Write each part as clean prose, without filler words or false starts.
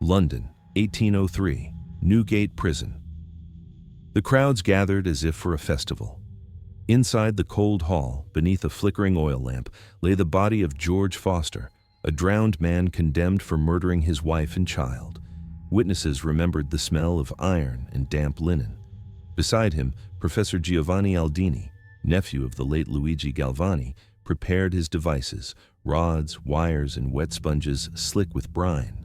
London, 1803, Newgate Prison. The crowds gathered as if for a festival. Inside the cold hall, beneath a flickering oil lamp, lay the body of George Foster, a drowned man condemned for murdering his wife and child. Witnesses remembered the smell of iron and damp linen. Beside him, Professor Giovanni Aldini, nephew of the late Luigi Galvani, prepared his devices, rods, wires, and wet sponges slick with brine.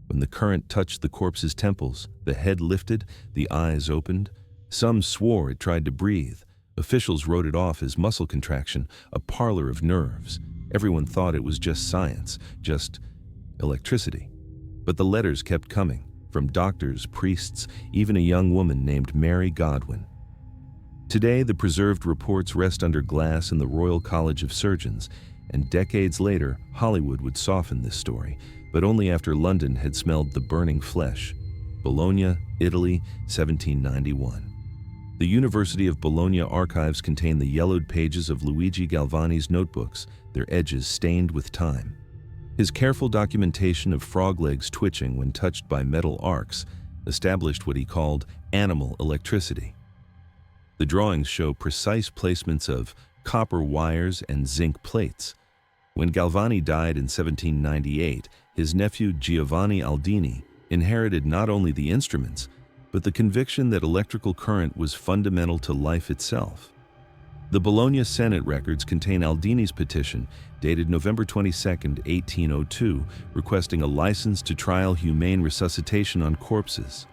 When the current touched the corpse's temples, the head lifted, the eyes opened. Some swore it tried to breathe. Officials wrote it off as muscle contraction, a parlor of nerves. Everyone thought it was just science, just electricity. But the letters kept coming, from doctors, priests, even a young woman named Mary Godwin. Today, the preserved reports rest under glass in the Royal College of Surgeons, and decades later, Hollywood would soften this story, but only after London had smelled the burning flesh. Bologna, Italy, 1791. The University of Bologna archives contain the yellowed pages of Luigi Galvani's notebooks, their edges stained with time. His careful documentation of frog legs twitching when touched by metal arcs established what he called animal electricity. The drawings show precise placements of copper wires and zinc plates. When Galvani died in 1798, his nephew Giovanni Aldini inherited not only the instruments, but the conviction that electrical current was fundamental to life itself. The Bologna Senate records contain Aldini's petition, dated November 22, 1802, requesting a license to trial humane resuscitation on corpses.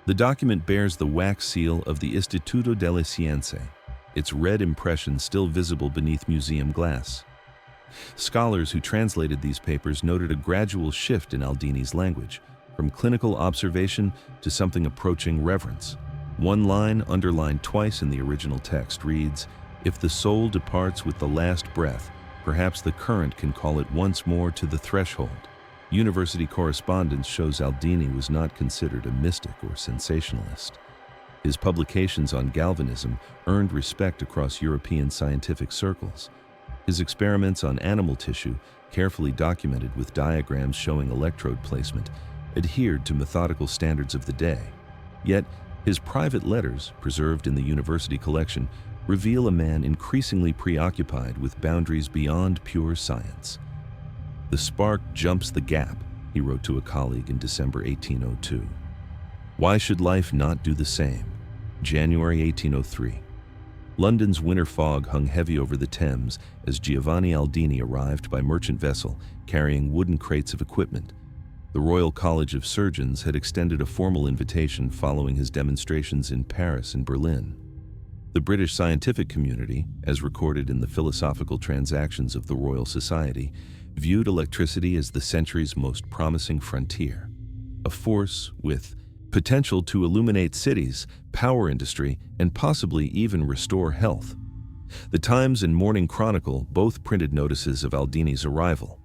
The document bears the wax seal of the Istituto delle Scienze, its red impression still visible beneath museum glass. Scholars who translated these papers noted a gradual shift in Aldini's language, from clinical observation to something approaching reverence. One line, underlined twice in the original text, reads, "If the soul departs with the last breath, perhaps the current can call it once more to the threshold." University correspondence shows Aldini was not considered a mystic or sensationalist. His publications on galvanism earned respect across European scientific circles. His experiments on animal tissue, carefully documented with diagrams showing electrode placement, adhered to methodical standards of the day. Yet, his private letters, preserved in the university collection, reveal a man increasingly preoccupied with boundaries beyond pure science. "The spark jumps the gap," he wrote to a colleague in December 1802. "Why should life not do the same?" January 1803. London's winter fog hung heavy over the Thames as Giovanni Aldini arrived by merchant vessel carrying wooden crates of equipment. The Royal College of Surgeons had extended a formal invitation following his demonstrations in Paris and Berlin. The British scientific community, as recorded in the Philosophical Transactions of the Royal Society, viewed electricity as the century's most promising frontier, a force with potential to illuminate cities, power industry, and possibly even restore health. The Times and Morning Chronicle both printed notices of Aldini's arrival.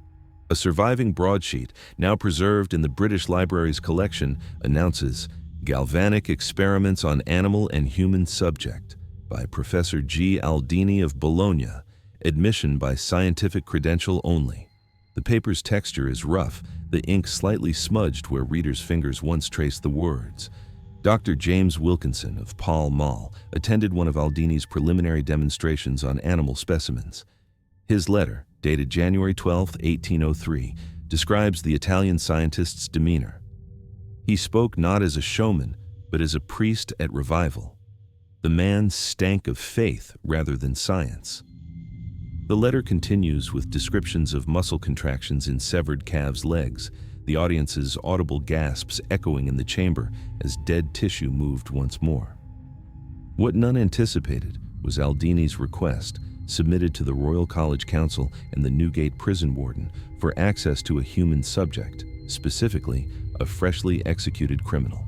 A surviving broadsheet, now preserved in the British Library's collection, announces "Galvanic Experiments on Animal and Human Subject" by Professor G. Aldini of Bologna, admission by scientific credential only. The paper's texture is rough, the ink slightly smudged where readers' fingers once traced the words. Dr. James Wilkinson of Pall Mall attended one of Aldini's preliminary demonstrations on animal specimens. His letter, dated January 12, 1803, describes the Italian scientist's demeanor. He spoke not as a showman, but as a priest at revival. The man stank of faith rather than science. The letter continues with descriptions of muscle contractions in severed calves' legs, the audience's audible gasps echoing in the chamber as dead tissue moved once more. What none anticipated was Aldini's request, submitted to the Royal College Council and the Newgate prison warden, for access to a human subject, specifically a freshly executed criminal.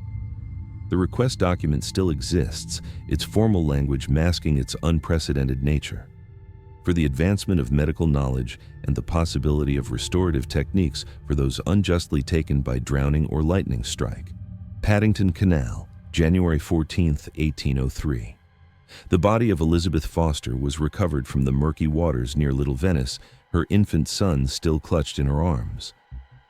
The request document still exists, its formal language masking its unprecedented nature. For the advancement of medical knowledge and the possibility of restorative techniques for those unjustly taken by drowning or lightning strike. Paddington Canal, January 14, 1803. The body of Elizabeth Foster was recovered from the murky waters near Little Venice, her infant son still clutched in her arms.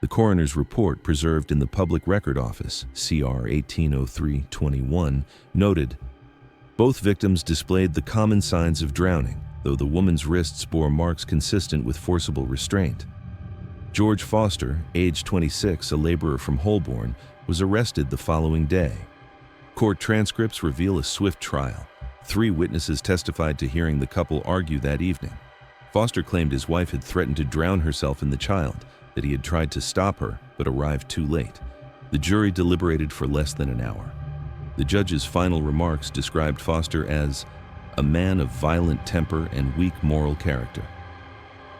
The coroner's report, preserved in the Public Record Office, CR 1803-21, noted, "Both victims displayed the common signs of drowning, though the woman's wrists bore marks consistent with forcible restraint." George Foster, age 26, a laborer from Holborn, was arrested the following day. Court transcripts reveal a swift trial. 3 witnesses testified to hearing the couple argue that evening. Foster claimed his wife had threatened to drown herself and the child, that he had tried to stop her but arrived too late. The jury deliberated for less than an hour. The judge's final remarks described Foster as a man of violent temper and weak moral character.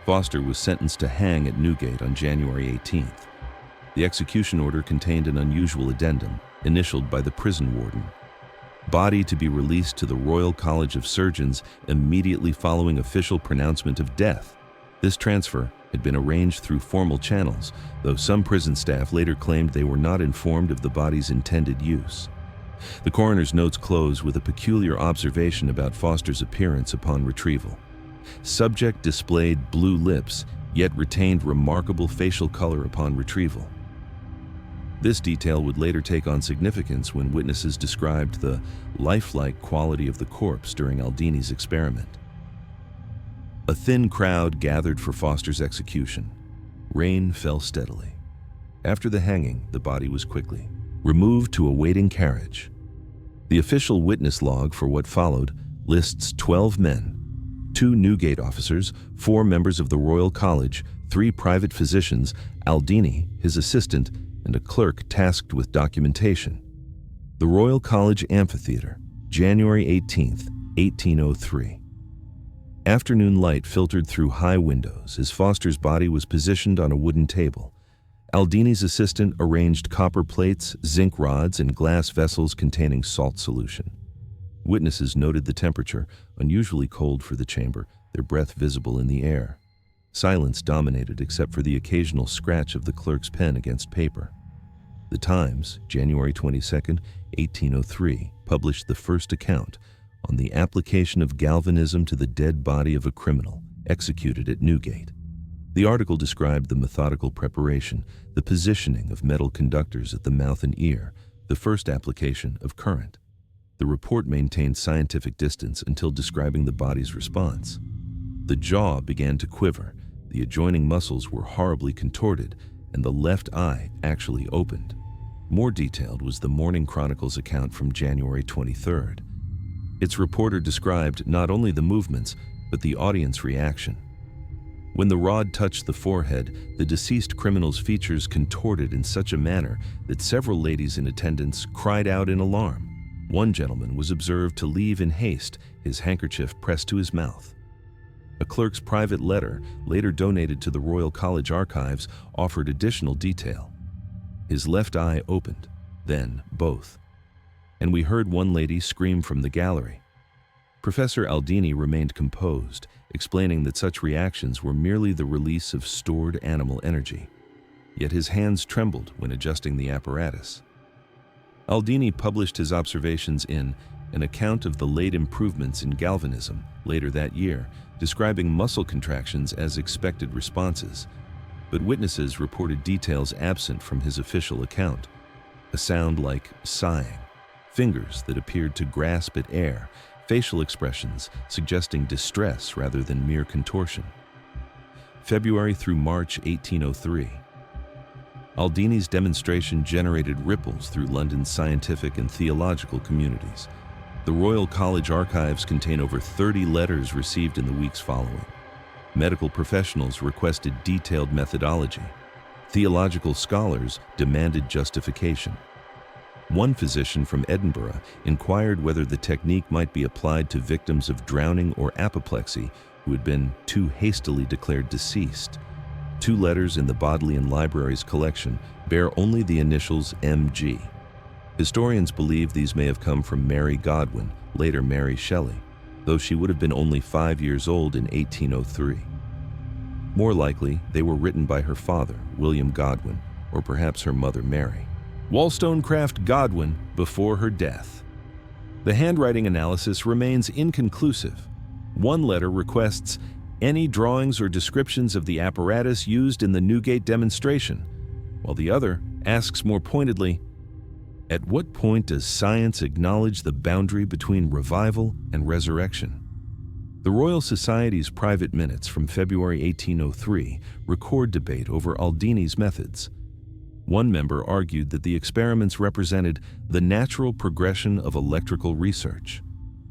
Foster was sentenced to hang at Newgate on January 18th. The execution order contained an unusual addendum, initialed by the prison warden. Body to be released to the Royal College of Surgeons immediately following official pronouncement of death. This transfer had been arranged through formal channels, though some prison staff later claimed they were not informed of the body's intended use. The coroner's notes close with a peculiar observation about Foster's appearance upon retrieval. Subject displayed blue lips, yet retained remarkable facial color upon retrieval. This detail would later take on significance when witnesses described the lifelike quality of the corpse during Aldini's experiment. A thin crowd gathered for Foster's execution. Rain fell steadily. After the hanging, the body was quickly removed to a waiting carriage. The official witness log for what followed lists 12 men, 2 Newgate officers, 4 members of the Royal College, 3 private physicians, Aldini, his assistant, and a clerk tasked with documentation. The Royal College Amphitheatre, January 18th, 1803. Afternoon light filtered through high windows as Foster's body was positioned on a wooden table. Aldini's assistant arranged copper plates, zinc rods, and glass vessels containing salt solution. Witnesses noted the temperature, unusually cold for the chamber, their breath visible in the air. Silence dominated except for the occasional scratch of the clerk's pen against paper. The Times, January 22, 1803, published the first account on the application of galvanism to the dead body of a criminal executed at Newgate. The article described the methodical preparation, the positioning of metal conductors at the mouth and ear, the first application of current. The report maintained scientific distance until describing the body's response. The jaw began to quiver, the adjoining muscles were horribly contorted, and the left eye actually opened. More detailed was the Morning Chronicle's account from January 23rd. Its reporter described not only the movements, but the audience reaction. When the rod touched the forehead, the deceased criminal's features contorted in such a manner that several ladies in attendance cried out in alarm. One gentleman was observed to leave in haste, his handkerchief pressed to his mouth. A clerk's private letter, later donated to the Royal College Archives, offered additional detail. His left eye opened, then both. And we heard one lady scream from the gallery. Professor Aldini remained composed, explaining that such reactions were merely the release of stored animal energy. Yet his hands trembled when adjusting the apparatus. Aldini published his observations in An Account of the Late Improvements in Galvanism later that year, describing muscle contractions as expected responses. But witnesses reported details absent from his official account. A sound like sighing, fingers that appeared to grasp at air, facial expressions suggesting distress rather than mere contortion. February through March 1803. Aldini's demonstration generated ripples through London's scientific and theological communities. The Royal College archives contain over 30 letters received in the weeks following. Medical professionals requested detailed methodology. Theological scholars demanded justification. One physician from Edinburgh inquired whether the technique might be applied to victims of drowning or apoplexy who had been too hastily declared deceased. 2 letters in the Bodleian Library's collection bear only the initials M.G. Historians believe these may have come from Mary Godwin, later Mary Shelley, though she would have been only 5 years old in 1803. More likely, they were written by her father, William Godwin, or perhaps her mother, Mary. Wollstonecraft Godwin before her death. The handwriting analysis remains inconclusive. One letter requests any drawings or descriptions of the apparatus used in the Newgate demonstration. while the other asks more pointedly, at what point does science acknowledge the boundary between revival and resurrection? The Royal Society's private minutes from February 1803 record debate over Aldini's methods. One member argued that the experiments represented the natural progression of electrical research.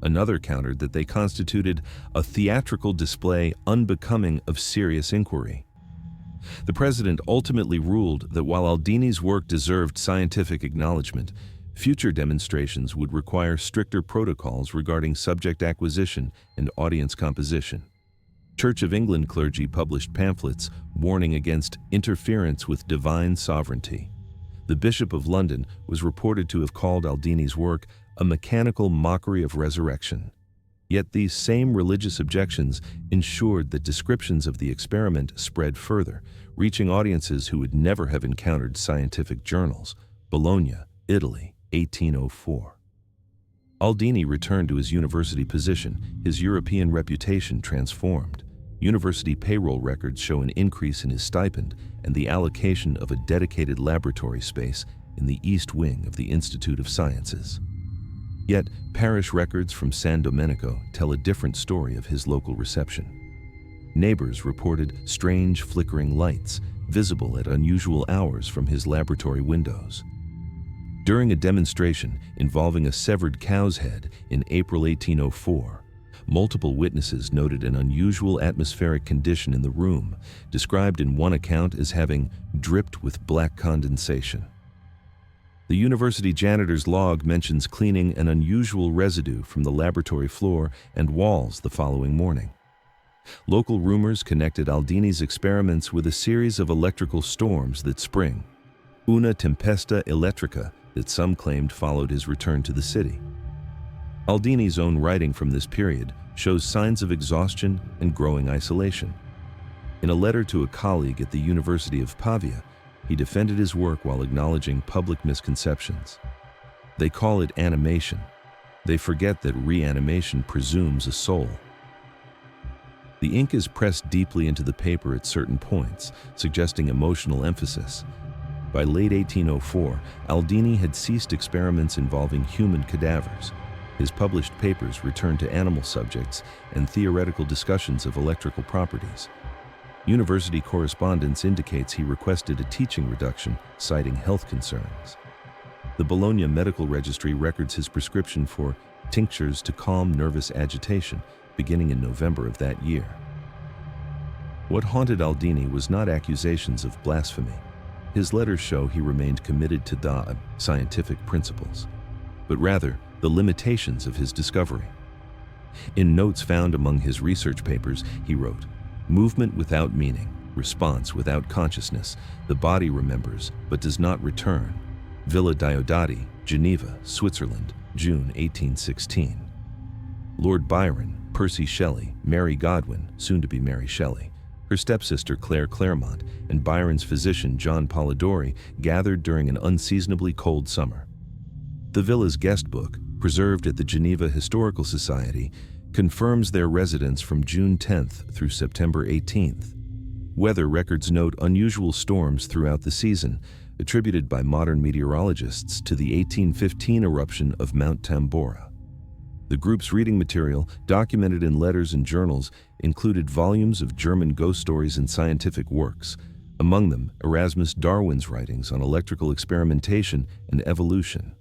Another countered that they constituted a theatrical display unbecoming of serious inquiry. The president ultimately ruled that while Aldini's work deserved scientific acknowledgement, future demonstrations would require stricter protocols regarding subject acquisition and audience composition. Church of England clergy published pamphlets warning against interference with divine sovereignty. The Bishop of London was reported to have called Aldini's work a mechanical mockery of resurrection. Yet these same religious objections ensured that descriptions of the experiment spread further, reaching audiences who would never have encountered scientific journals. Bologna, Italy, 1804. Aldini returned to his university position, his European reputation transformed. University payroll records show an increase in his stipend and the allocation of a dedicated laboratory space in the East Wing of the Institute of Sciences. Yet, parish records from San Domenico tell a different story of his local reception. Neighbors reported strange flickering lights, visible at unusual hours from his laboratory windows. During a demonstration involving a severed cow's head in April 1804, multiple witnesses noted an unusual atmospheric condition in the room, described in one account as having dripped with black condensation. The university janitor's log mentions cleaning an unusual residue from the laboratory floor and walls the following morning. Local rumors connected Aldini's experiments with a series of electrical storms that spring, una tempesta elettrica, that some claimed followed his return to the city. Aldini's own writing from this period shows signs of exhaustion and growing isolation. In a letter to a colleague at the University of Pavia, he defended his work while acknowledging public misconceptions. They call it animation. They forget that reanimation presumes a soul. The ink is pressed deeply into the paper at certain points, suggesting emotional emphasis. By late 1804, Aldini had ceased experiments involving human cadavers. His published papers returned to animal subjects and theoretical discussions of electrical properties. University correspondence indicates he requested a teaching reduction, citing health concerns. The Bologna Medical Registry records his prescription for tinctures to calm nervous agitation, beginning in November of that year. What haunted Aldini was not accusations of blasphemy. His letters show he remained committed to the scientific principles, but rather the limitations of his discovery. In notes found among his research papers, he wrote, "Movement without meaning, response without consciousness, the body remembers but does not return." Villa Diodati, Geneva, Switzerland, June 1816. Lord Byron, Percy Shelley, Mary Godwin, soon to be Mary Shelley, her stepsister Claire Claremont, and Byron's physician John Polidori gathered during an unseasonably cold summer. The villa's guest book, preserved at the Geneva Historical Society, confirms their residence from June 10th through September 18th. Weather records note unusual storms throughout the season, attributed by modern meteorologists to the 1815 eruption of Mount Tambora. The group's reading material, documented in letters and journals, included volumes of German ghost stories and scientific works, among them Erasmus Darwin's writings on electrical experimentation and evolution.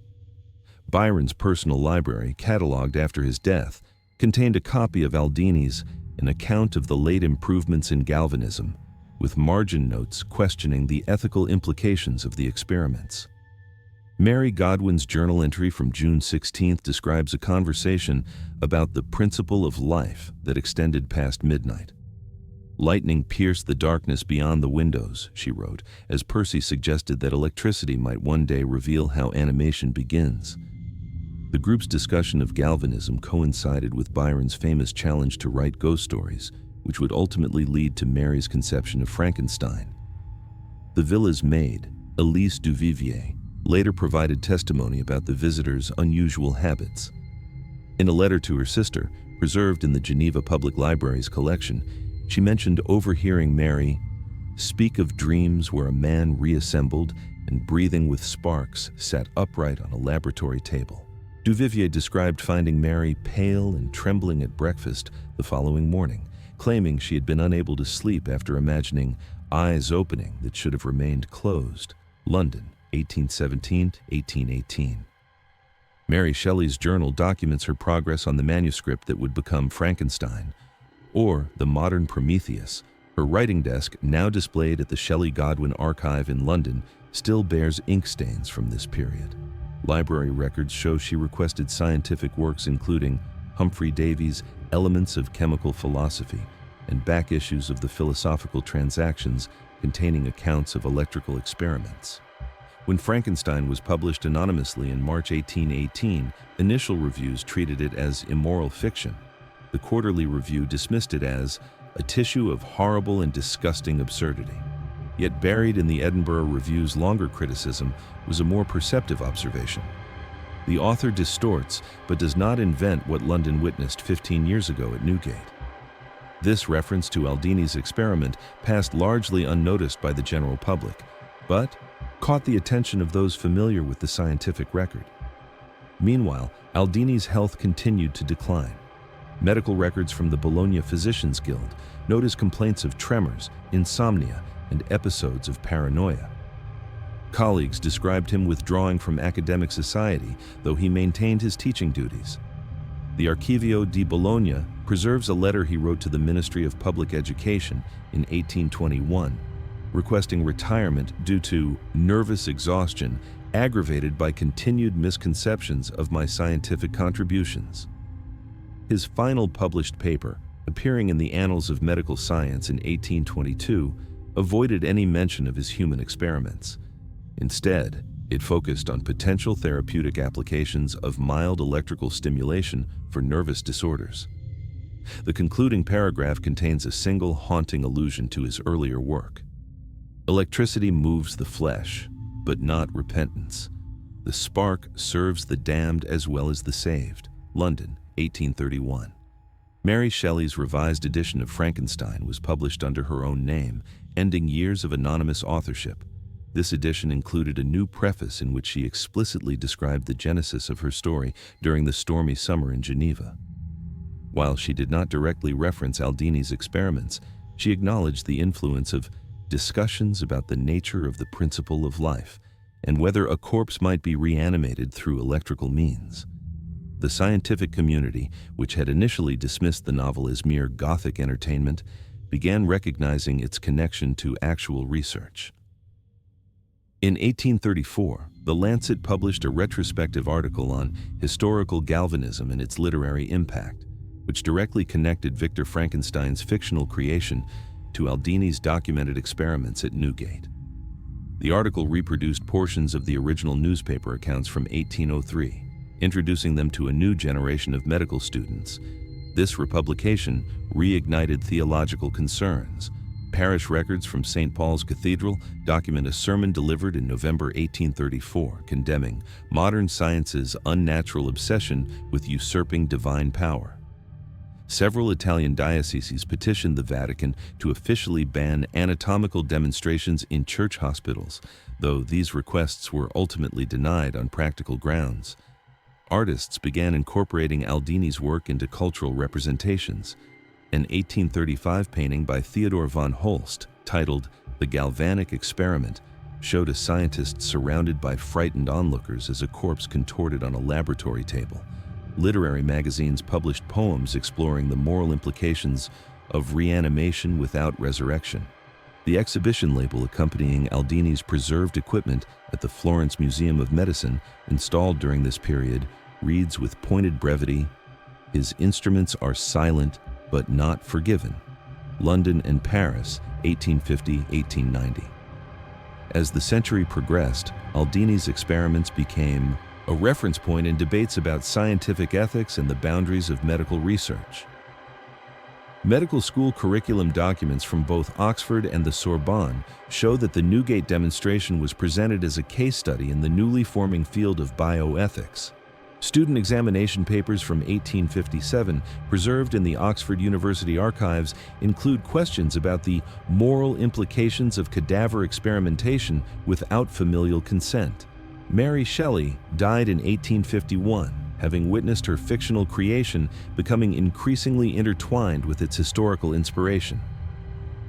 Byron's personal library, catalogued after his death, contained a copy of Aldini's An Account of the Late Improvements in Galvanism, with margin notes questioning the ethical implications of the experiments. Mary Godwin's journal entry from June 16th describes a conversation about the principle of life that extended past midnight. "Lightning pierced the darkness beyond the windows," she wrote, as Percy suggested that electricity might one day reveal how animation begins. The group's discussion of galvanism coincided with Byron's famous challenge to write ghost stories, which would ultimately lead to Mary's conception of Frankenstein. The villa's maid, Elise Duvivier, later provided testimony about the visitor's unusual habits. In a letter to her sister, preserved in the Geneva Public Library's collection, she mentioned overhearing Mary speak of dreams where a man reassembled and breathing with sparks sat upright on a laboratory table. Duvivier described finding Mary pale and trembling at breakfast the following morning, claiming she had been unable to sleep after imagining eyes opening that should have remained closed. London, 1817-1818. Mary Shelley's journal documents her progress on the manuscript that would become Frankenstein, or the modern Prometheus. Her writing desk, now displayed at the Shelley-Godwin Archive in London, still bears ink stains from this period. Library records show she requested scientific works including Humphrey Davy's Elements of Chemical Philosophy and back issues of the Philosophical Transactions containing accounts of electrical experiments. When Frankenstein was published anonymously in March 1818, initial reviews treated it as immoral fiction. The Quarterly Review dismissed it as a tissue of horrible and disgusting absurdity. Yet buried in the Edinburgh Review's longer criticism was a more perceptive observation. The author distorts, but does not invent what London witnessed 15 years ago at Newgate. This reference to Aldini's experiment passed largely unnoticed by the general public, but caught the attention of those familiar with the scientific record. Meanwhile, Aldini's health continued to decline. Medical records from the Bologna Physicians Guild note his complaints of tremors, insomnia, and episodes of paranoia. Colleagues described him withdrawing from academic society, though he maintained his teaching duties. The Archivio di Bologna preserves a letter he wrote to the Ministry of Public Education in 1821, requesting retirement due to nervous exhaustion aggravated by continued misconceptions of my scientific contributions. His final published paper, appearing in the Annals of Medical Science in 1822, avoided any mention of his human experiments. Instead, it focused on potential therapeutic applications of mild electrical stimulation for nervous disorders. The concluding paragraph contains a single haunting allusion to his earlier work. Electricity moves the flesh, but not repentance. The spark serves the damned as well as the saved. London, 1831. Mary Shelley's revised edition of Frankenstein was published under her own name, ending years of anonymous authorship. This edition included a new preface in which she explicitly described the genesis of her story during the stormy summer in Geneva. While she did not directly reference Aldini's experiments, she acknowledged the influence of discussions about the nature of the principle of life and whether a corpse might be reanimated through electrical means. The scientific community, which had initially dismissed the novel as mere Gothic entertainment, began recognizing its connection to actual research. In 1834, The Lancet published a retrospective article on historical galvanism and its literary impact, which directly connected Victor Frankenstein's fictional creation to Aldini's documented experiments at Newgate. The article reproduced portions of the original newspaper accounts from 1803, introducing them to a new generation of medical students. This republication reignited theological concerns. Parish records from St. Paul's Cathedral document a sermon delivered in November 1834 condemning modern science's unnatural obsession with usurping divine power. Several Italian dioceses petitioned the Vatican to officially ban anatomical demonstrations in church hospitals, though these requests were ultimately denied on practical grounds. Artists began incorporating Aldini's work into cultural representations. An 1835 painting by Theodor von Holst, titled The Galvanic Experiment, showed a scientist surrounded by frightened onlookers as a corpse contorted on a laboratory table. Literary magazines published poems exploring the moral implications of reanimation without resurrection. The exhibition label accompanying Aldini's preserved equipment at the Florence Museum of Medicine, installed during this period, reads with pointed brevity, "His instruments are silent but not forgiven." London and Paris, 1850-1890. As the century progressed, Aldini's experiments became a reference point in debates about scientific ethics and the boundaries of medical research. Medical school curriculum documents from both Oxford and the Sorbonne show that the Newgate demonstration was presented as a case study in the newly forming field of bioethics. Student examination papers from 1857, preserved in the Oxford University archives, include questions about the moral implications of cadaver experimentation without familial consent. Mary Shelley died in 1851, having witnessed her fictional creation becoming increasingly intertwined with its historical inspiration.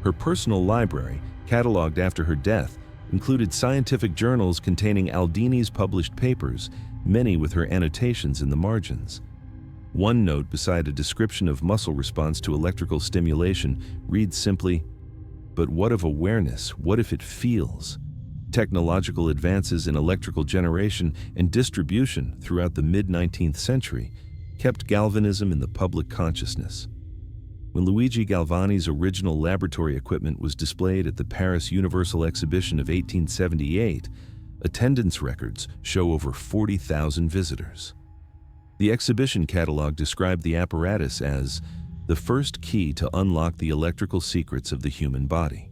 Her personal library, catalogued after her death, included scientific journals containing Aldini's published papers, many with her annotations in the margins. One note beside a description of muscle response to electrical stimulation reads simply, "But what of awareness? What if it feels?" Technological advances in electrical generation and distribution throughout the mid-19th century kept galvanism in the public consciousness. When Luigi Galvani's original laboratory equipment was displayed at the Paris Universal Exhibition of 1878, attendance records show over 40,000 visitors. The exhibition catalog described the apparatus as the first key to unlock the electrical secrets of the human body.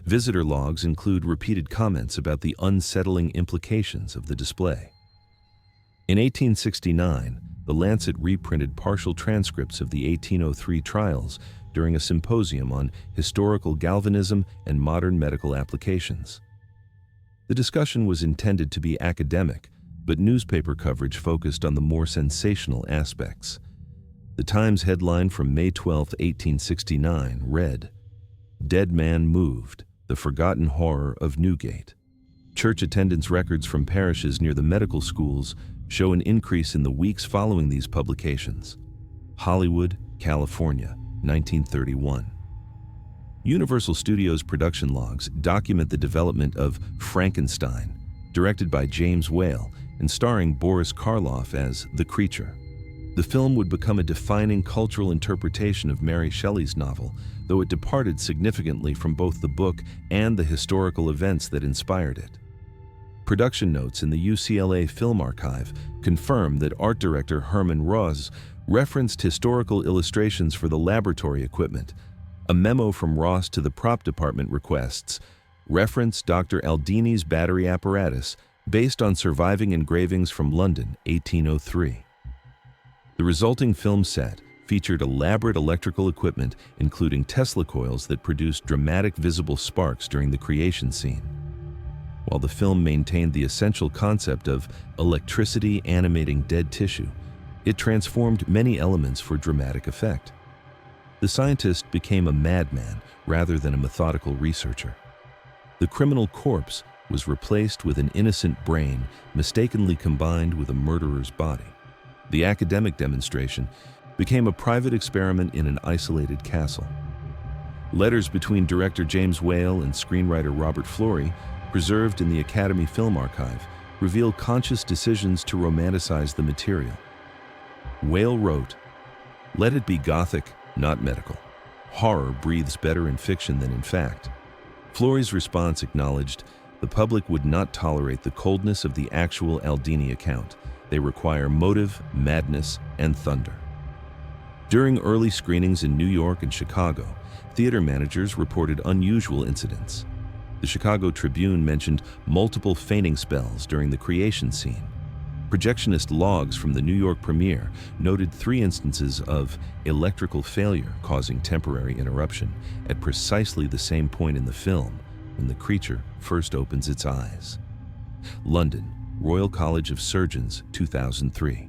Visitor logs include repeated comments about the unsettling implications of the display. In 1869, The Lancet reprinted partial transcripts of the 1803 trials during a symposium on historical galvanism and modern medical applications. The discussion was intended to be academic, but newspaper coverage focused on the more sensational aspects. The Times headline from May 12, 1869 read, "Dead Man Moved, the Forgotten Horror of Newgate." Church attendance records from parishes near the medical schools show an increase in the weeks following these publications. Hollywood, California, 1931. Universal Studios production logs document the development of Frankenstein, directed by James Whale and starring Boris Karloff as the creature. The film would become a defining cultural interpretation of Mary Shelley's novel, though it departed significantly from both the book and the historical events that inspired it. Production notes in the UCLA Film Archive confirm that art director Herman Ross referenced historical illustrations for the laboratory equipment. A memo from Ross to the prop department requests reference Dr. Aldini's battery apparatus based on surviving engravings from London, 1803. The resulting film set featured elaborate electrical equipment, including Tesla coils that produced dramatic visible sparks during the creation scene. While the film maintained the essential concept of electricity animating dead tissue, it transformed many elements for dramatic effect. The scientist became a madman rather than a methodical researcher. The criminal corpse was replaced with an innocent brain mistakenly combined with a murderer's body. The academic demonstration became a private experiment in an isolated castle. Letters between director James Whale and screenwriter Robert Florey, preserved in the Academy Film Archive, reveal conscious decisions to romanticize the material. Whale wrote, "Let it be gothic, not medical. Horror breathes better in fiction than in fact." Florey's response acknowledged the public would not tolerate the coldness of the actual Aldini account. They require motive, madness, and thunder. During early screenings in New York and Chicago, theater managers reported unusual incidents. The Chicago Tribune mentioned multiple fainting spells during the creation scene. Projectionist logs from the New York premiere noted 3 instances of electrical failure causing temporary interruption at precisely the same point in the film when the creature first opens its eyes. London, Royal College of Surgeons, 2003.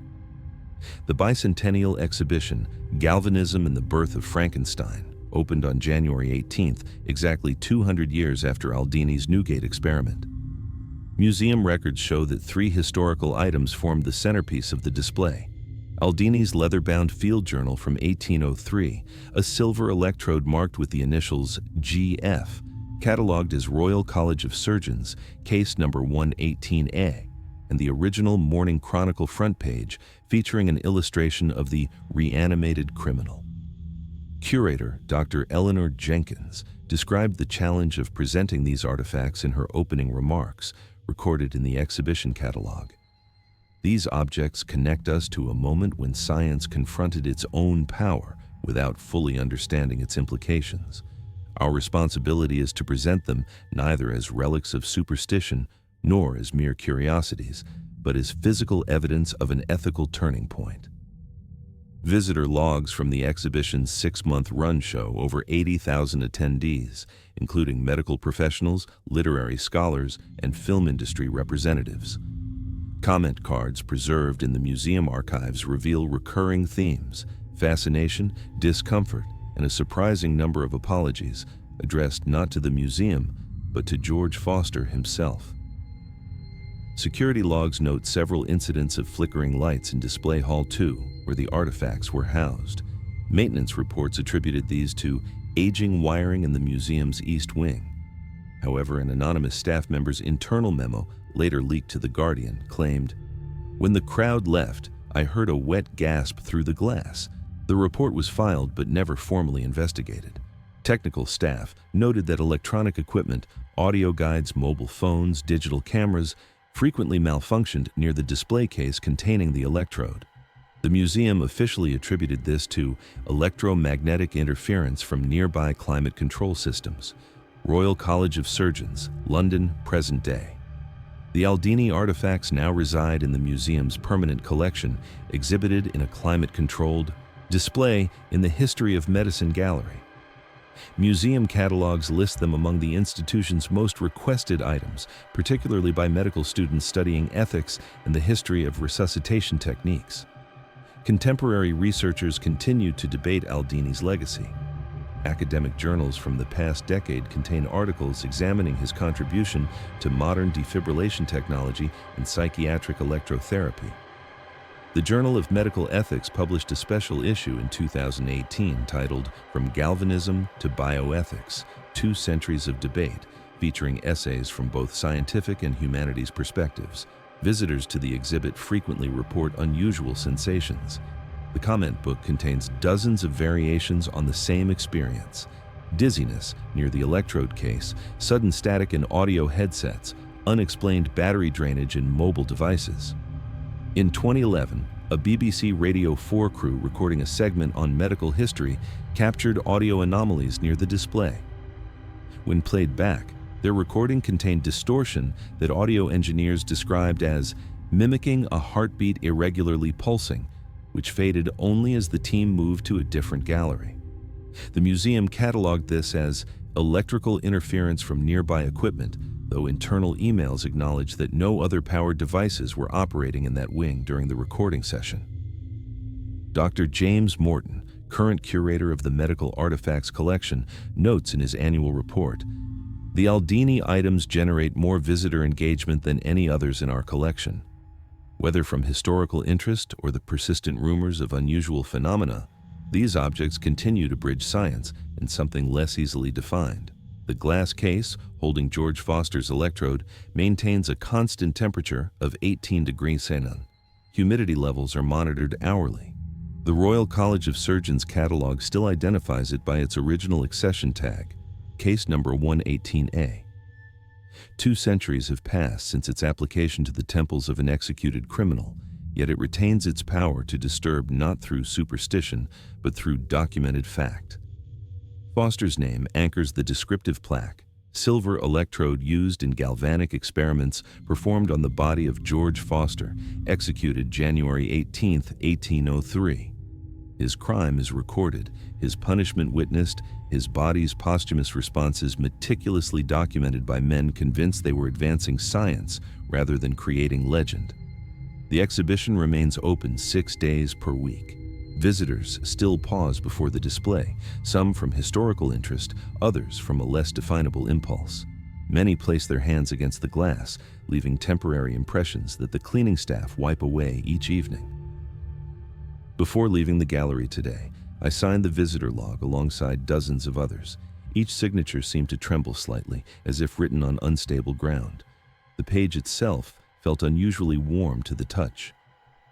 The Bicentennial exhibition, Galvanism and the Birth of Frankenstein, opened on January 18th, exactly 200 years after Aldini's Newgate experiment. Museum records show that 3 historical items formed the centerpiece of the display. Aldini's leather-bound field journal from 1803, a silver electrode marked with the initials GF, catalogued as Royal College of Surgeons, case number 118A, and the original Morning Chronicle front page featuring an illustration of the reanimated criminal. Curator Dr. Eleanor Jenkins described the challenge of presenting these artifacts in her opening remarks, recorded in the exhibition catalog. These objects connect us to a moment when science confronted its own power without fully understanding its implications. Our responsibility is to present them neither as relics of superstition nor as mere curiosities, but as physical evidence of an ethical turning point. Visitor logs from the exhibition's 6-month run show over 80,000 attendees, including medical professionals, literary scholars, and film industry representatives. Comment cards preserved in the museum archives reveal recurring themes: fascination, discomfort, and a surprising number of apologies, addressed not to the museum, but to George Foster himself. Security logs note several incidents of flickering lights in Display Hall 2, where the artifacts were housed. Maintenance reports attributed these to aging wiring in the museum's east wing. However, an anonymous staff member's internal memo, later leaked to The Guardian, claimed, "When the crowd left, I heard a wet gasp through the glass." The report was filed but never formally investigated. Technical staff noted that electronic equipment, audio guides, mobile phones, digital cameras, frequently malfunctioned near the display case containing the electrode. The museum officially attributed this to electromagnetic interference from nearby climate control systems. Royal College of Surgeons, London, present day. The Aldini artifacts now reside in the museum's permanent collection, exhibited in a climate-controlled display in the History of Medicine gallery. Museum catalogs list them among the institution's most requested items, particularly by medical students studying ethics and the history of resuscitation techniques. Contemporary researchers continue to debate Aldini's legacy. Academic journals from the past decade contain articles examining his contribution to modern defibrillation technology and psychiatric electrotherapy. The Journal of Medical Ethics published a special issue in 2018 titled "From Galvanism to Bioethics: 2 Centuries of Debate," featuring essays from both scientific and humanities perspectives. Visitors to the exhibit frequently report unusual sensations. The comment book contains dozens of variations on the same experience: dizziness near the electrode case, sudden static in audio headsets, unexplained battery drainage in mobile devices. In 2011, a BBC Radio 4 crew recording a segment on medical history captured audio anomalies near the display. When played back, their recording contained distortion that audio engineers described as mimicking a heartbeat irregularly pulsing, which faded only as the team moved to a different gallery. The museum cataloged this as electrical interference from nearby equipment, though internal emails acknowledge that no other powered devices were operating in that wing during the recording session. Dr. James Morton, current curator of the Medical Artifacts Collection, notes in his annual report, "The Aldini items generate more visitor engagement than any others in our collection. Whether from historical interest or the persistent rumors of unusual phenomena, these objects continue to bridge science and something less easily defined. The glass case, holding George Foster's electrode, maintains a constant temperature of 18 degrees Celsius. Humidity levels are monitored hourly. The Royal College of Surgeons catalog still identifies it by its original accession tag, case number 118A. 2 centuries have passed since its application to the temples of an executed criminal, yet it retains its power to disturb not through superstition, but through documented fact. Foster's name anchors the descriptive plaque, silver electrode used in galvanic experiments performed on the body of George Foster, executed January 18, 1803. His crime is recorded, his punishment witnessed, his body's posthumous responses meticulously documented by men convinced they were advancing science rather than creating legend. The exhibition remains open 6 days per week. Visitors still pause before the display, some from historical interest, others from a less definable impulse. Many place their hands against the glass, leaving temporary impressions that the cleaning staff wipe away each evening. Before leaving the gallery today, I signed the visitor log alongside dozens of others. Each signature seemed to tremble slightly, as if written on unstable ground. The page itself felt unusually warm to the touch.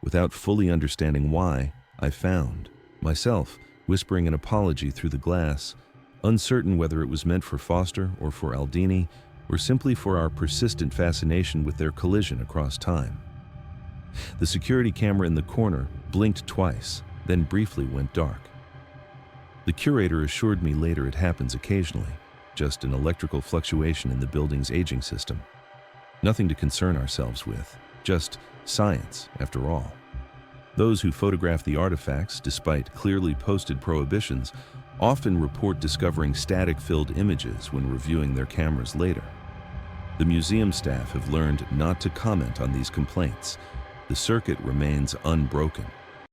Without fully understanding why, I found myself whispering an apology through the glass, uncertain whether it was meant for Foster or for Aldini, or simply for our persistent fascination with their collision across time. The security camera in the corner blinked twice, then briefly went dark. The curator assured me later it happens occasionally, just an electrical fluctuation in the building's aging system. Nothing to concern ourselves with. just science, after all. Those who photograph the artifacts, despite clearly posted prohibitions, often report discovering static-filled images when reviewing their cameras later. The museum staff have learned not to comment on these complaints. The circuit remains unbroken.